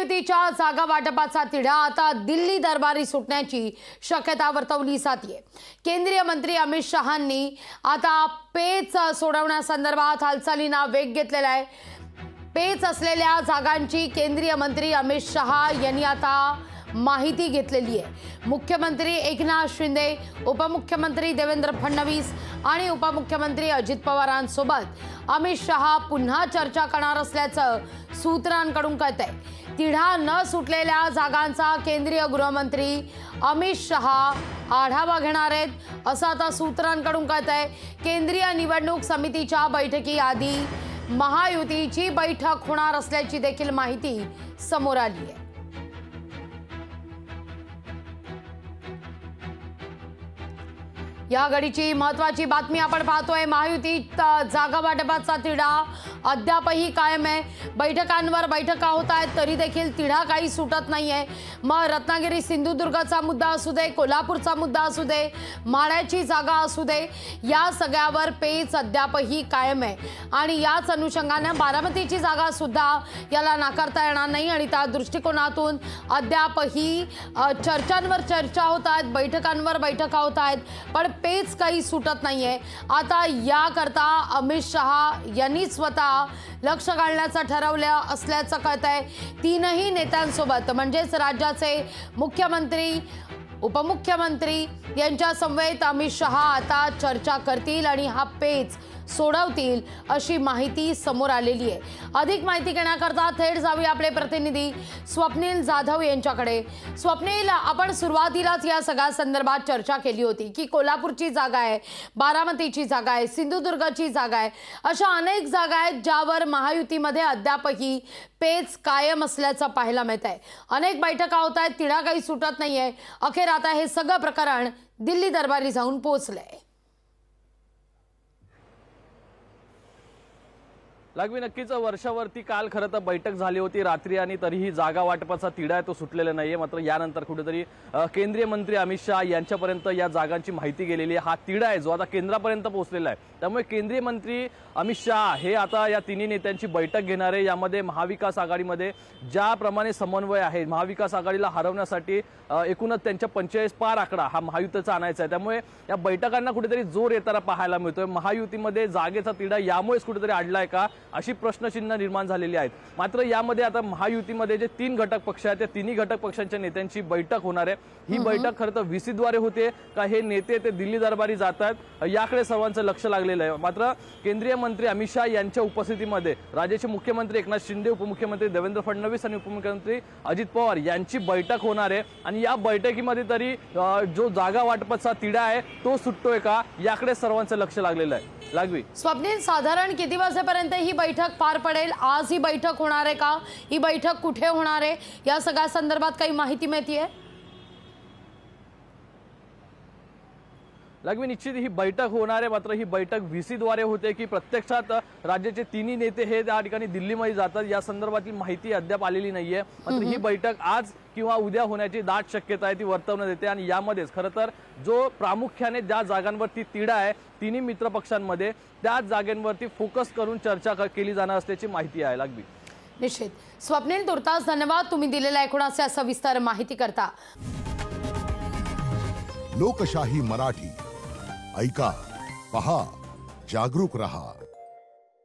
महायुतीच्या जागा वाटपाचा तिढा आता दिल्ली दरबारी सुटण्याची शक्यता वर्तवली जाते। केंद्रीय मंत्री अमित शहांनी आता पेच सोडवण्यासंदर्भात हालचालींना वेग घेतलेला आहे। पेच असलेल्या जागांची केंद्रीय मंत्री अमित शहा यांनी आता माहिती घेतलेली आहे। मुख्यमंत्री एकनाथ शिंदे, उपमुख्यमंत्री देवेंद्र फडणवीस आणि उपमुख्यमंत्री अजित पवारांसोबत अमित शहा पुन्हा चर्चा करणार असल्याचं सूत्रांकडून कळतंय। तिढा न सुटलेल्या जागांचा केंद्रीय गृहमंत्री अमित शहा आढावा घेणार आहेत असं आता सूत्रांकडून कळतंय। केंद्रीय निवडणूक समितीच्या बैठकीआधी महायुतीची बैठक होणार असल्याची देखील माहिती समोर आली आहे। या घडीची महत्त्वाची बातमी आपण पाहतोय। महायुतीत जागा वाटपाचा तिढा अद्यापही कायम आहे। बैठकांवर बैठका होत आहेत तरी देखील तिढा काही सुटत नाहीये। मग रत्नागिरी सिंधुदुर्गचा मुद्दा असू दे, कोल्हापूरचा मुद्दा असू दे, माढ्याची जागा असू दे, या सगळ्यावर पेच अद्यापही कायम आहे आणि याच अनुषंगाने बारामतीची जागा सुद्धा याला नाकारता येणार नाही आणि त्या दृष्टिकोनातून अद्यापही चर्चांवर चर्चा होत आहेत, बैठकांवर बैठका होत आहेत, पण पेच काही सुटत नाहीये। आता याकरता अमित शहा यांनी स्वतः लक्ष घालण्याचं ठरवलं असल्याचं कळतंय। तीनही नेत्यांसोबत म्हणजेच राज्याचे मुख्यमंत्री, उपमुख्यमंत्री यांच्या समवेत अमित शहा आता चर्चा करतील आणि हा पेच सोडवतील अशी माहिती समोर आलेली आहे। अधिक माहिती घेण्याकरता थेट जाऊया आपले प्रतिनिधी स्वप्नील जाधव यांच्याकडे। स्वप्नील, आपण सुरुवातीलाच या सगळ्या संदर्भात चर्चा केली होती की कोल्हापूरची जागा आहे, बारामतीची जागा आहे, सिंधुदुर्गची जागा आहे, अशा अनेक जागा आहेत ज्यावर महायुतीमध्ये अद्यापही पेच कायम असल्याचं पाहायला मिळत आहे। अनेक बैठका होत आहेत, तिढा काही सुटत नाहीये। अखेर आता हे सगळं प्रकरण दिल्ली दरबारी जाऊन पोहोचलंय। लागवी नक्कीच वर्षावरती काल खरं तर बैठक झाली होती रात्री आणि तरीही जागा वाटपाचा तिढा आहे तो सुटलेला नाहीये। मात्र यानंतर कुठेतरी केंद्रीय मंत्री अमित शहा यांच्यापर्यंत या जागांची माहिती गेलेली आहे। हा तिढा आहे जो आता केंद्रापर्यंत पोहोचलेला आहे। त्यामुळे केंद्रीय मंत्री अमित शहा हे आता या तिन्ही नेत्यांची बैठक घेणार आहे। यामध्ये महाविकास आघाडीमध्ये ज्याप्रमाणे समन्वय आहे, महाविकास आघाडीला हरवण्यासाठी एकूणच त्यांच्या 45 पार आकडा हा महायुतीचा आणायचा आहे। त्यामुळे या बैठकांना कुठेतरी जोर येताना पाहायला मिळतोय। महायुतीमध्ये जागेचा तिढा यामुळेच कुठेतरी अडलाय का अशी प्रश्नचिन्ह निर्माण झालेली आहेत। मात्र यामध्ये आता महायुतीमध्ये जे 3 घटक पक्ष आहेत त्या तिन्ही घटक पक्षांच्या नेत्यांची बैठक होणार आहे। ही बैठक खरं तर व्हीसी द्वारे होते का हे नेते ते दिल्ली दरबारी जातात याकडे सर्वांचं लक्ष लागलेलं आहे। मात्र केंद्रीय मंत्री अमित शहा यांच्या उपस्थितीमध्ये राज्याचे मुख्यमंत्री एकनाथ शिंदे, उपमुख्यमंत्री देवेंद्र फडणवीस आणि उपमुख्यमंत्री अजित पवार यांची बैठक होणार आहे आणि या बैठकीमध्ये तरी जो जागा वाटपाचा तिढा आहे तो सुटतोय का याकडे सर्वांचं लक्ष लागलेलं आहे। लागवी स्वप्नील, साधारण किती वाजेपर्यंत ही बैठक पार पडेल? आज ही बैठक होणार आहे का? ही बैठक कुठे होणार आहे या सगळ्या संदर्भात काही माहिती मिळतेय? लागवी निश्चित ही बैठक होणार आहे। मात्र ही बैठक व्हीसी द्वारे होते की प्रत्यक्षात राज्याचे तिन्ही नेते हे त्या ठिकाणी दिल्लीमध्ये जातात या संदर्भातील माहिती अद्याप आलेली नाहीये। मात्र ही बैठक आज किंवा उद्या होण्याची दाट शक्यता आहे ती वर्तवण्यात येते आणि यामध्येच खरं तर जो प्रामुख्याने ज्या जागांवरती तिढा आहे तिन्ही मित्र पक्षांमध्ये त्या जागांवरती फोकस करून चर्चा केली जाणार असल्याची माहिती आहे। लागवी निश्चित। स्वप्नील, तुर्तास धन्यवाद तुम्ही दिलेल्या एकूणाचे सविस्तर माहिती करता। लोकशाही मराठी ऐका, पहा, जागरूक रहा।